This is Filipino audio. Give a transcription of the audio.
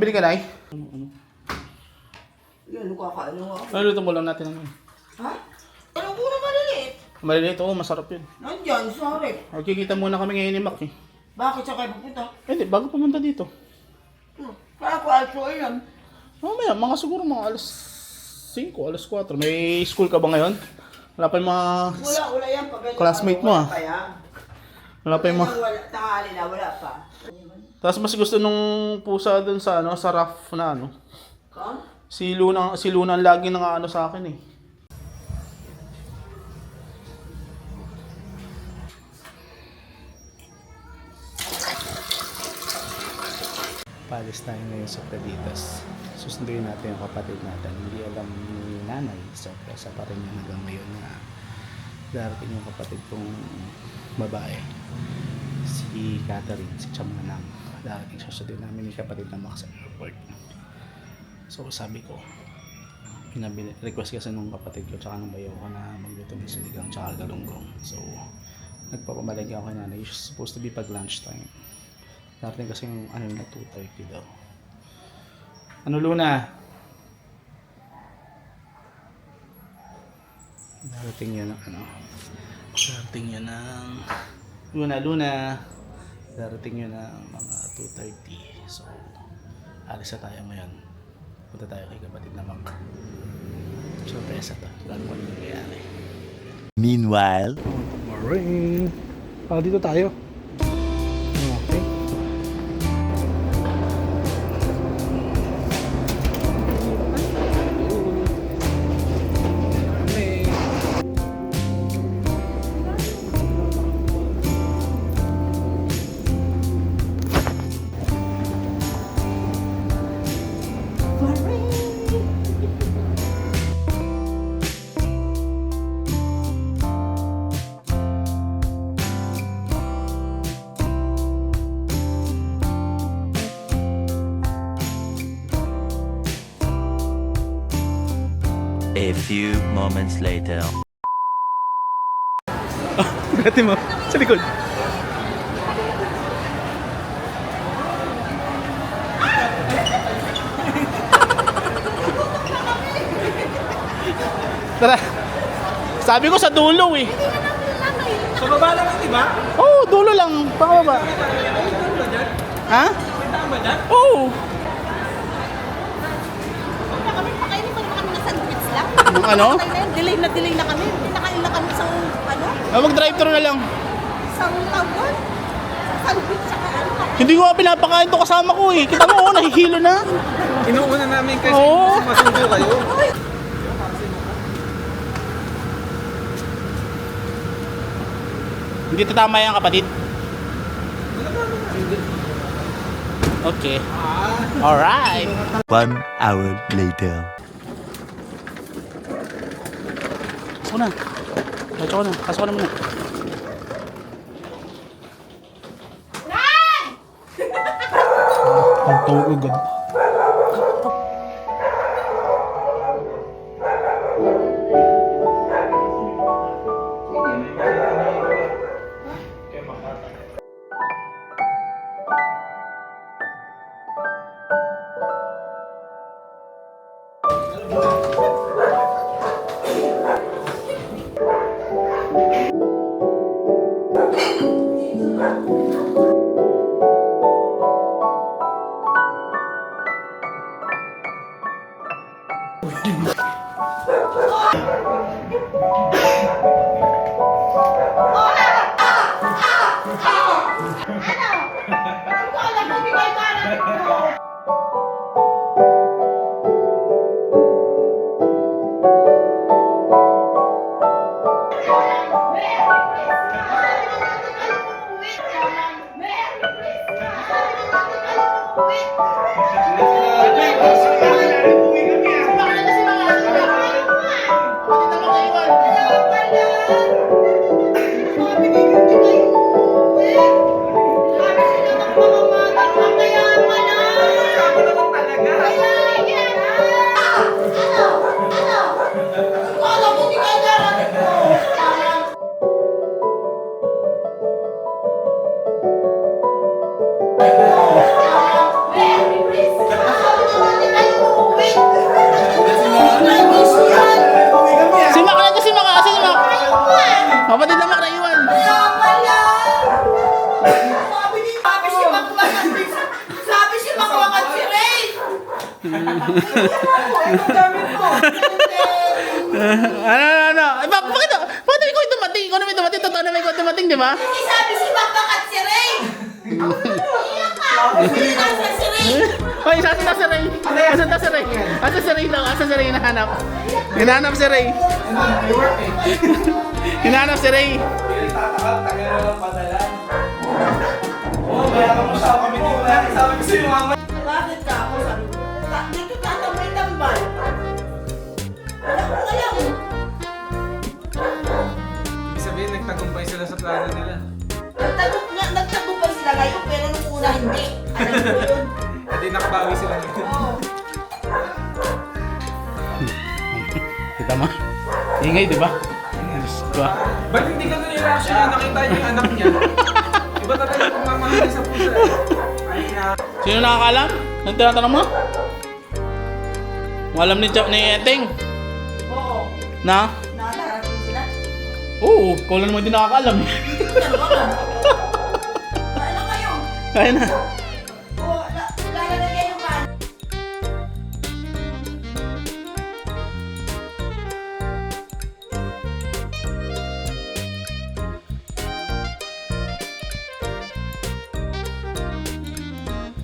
Pabili ka na eh. Yan, kakain mo ako. Ano luto mo lang natin naman? Ha? Anong una maliliit? Maliliit, oo, masarap yun. Nandyan, sorry. Magkikita muna kami ngayon ni Mac eh. Bakit siya kayo pupunta? Hindi, bago pumunta dito. Kaya ko aso yan. Mamaya, mga siguro mga alas 5, alas 4. May school ka ba ngayon? Wala pa yung mga Wala yan. Pag classmate mo ah. Wala pa yan. Wala pa yung mga... Wala, tanghali na, wala pa. Tapos mas gusto nung pusa dun sa ano, sa rough na ano. Ka? Si Luna ang lagi nang ano sa akin eh. Palis tayo ngayon sa Preditas. Susunduin natin yung kapatid natin. Hindi alam ni nanay. Surpresa pa rin niya hanggang ngayon na darating yung kapatid kong babae. Si Catherine, si Chamanang. Darating susunduin namin yung kapatid na Max sa airport. So sabi ko, request kasi nung kapatid ko tsaka nung bayaw ko na magluto ng sinigang tsaka galunggong. So nagpapamalagi ako kay nanay. It's supposed to be pag lunch time. Darating kasi yung ano na 2:30 daw. Ano Luna? Darating yun ng ano. Darating yun ng Luna. Darating yun ng mga 2:30. So alis na tayo ngayon. Punta tayo kay kapatid na Mac. Surpresa to. Lalo ko nang nangyayari. Meanwhile, Morning! Dito tayo. Okay. a few moments later. Dati mo, sa likod. Tara. Sabi ko sa dulo eh. Sa baba lang, di ba? Oo, oh, dulo lang. Pakababa. Ha? Puntaan ba dyan? Oo. Kami pakainin pa naman kami ng sandwich lang. Yung ano? Delay na kami. Pinakain na kami sa ano? Mag-drive-thru na lang. Sa tawon. Sandwich saka ano. Hindi ko nga pinapakain to kasama ko eh. Kita mo, oh, nahihilo na. Inuuna namin kasi Oo. masundo kayo. Hindi tatama yan kapatid. Okay. Alright. 1 hour later. Pasok na. Pasok na muna. Pagtawag agad. Ito gamit mo. Ano? Ay, bakit ikaw yung dumating? Ikaw naman dumating. Totoo naman ikaw dumating, di ba? Kasi sabi si Papa at si Ray. Iyak ka. Nasa si Ray. Hoy, saan si Ray? Asan si Ray? Asan si Ray daw? Asan si Ray hinahanap? Hinahanap si Ray. Hinahanap si Ray. Tagal na lang padala. Oo, kaya ka mo sa kami dito na. Sabi ko sa'yo, mama. Bakit ka ako sabi ko? Dito tatambay-tambay. Wala ko alam. Ibig sabihin, nagtagumpay sila sa plano nila. Nagtagumpay sila ngayon, pero nung una hindi. Alam ko yun. Hindi nakabawi sila ngayon. Oo. Kita mo? Ingay, di ba? Diba? Ba't hindi ka nung reaction yung nakita niya yung anak niya? Iba talaga yung pagmamahal niya sa pusa. Ay na. Sino nakakalam? Ang tinatanong mo? Alam ni Eteng? Oo. Na? Nakakarating sila. Oo, ikaw lang naman din nakakalam. Dalawa lang. Kailan kayo? Kaya na.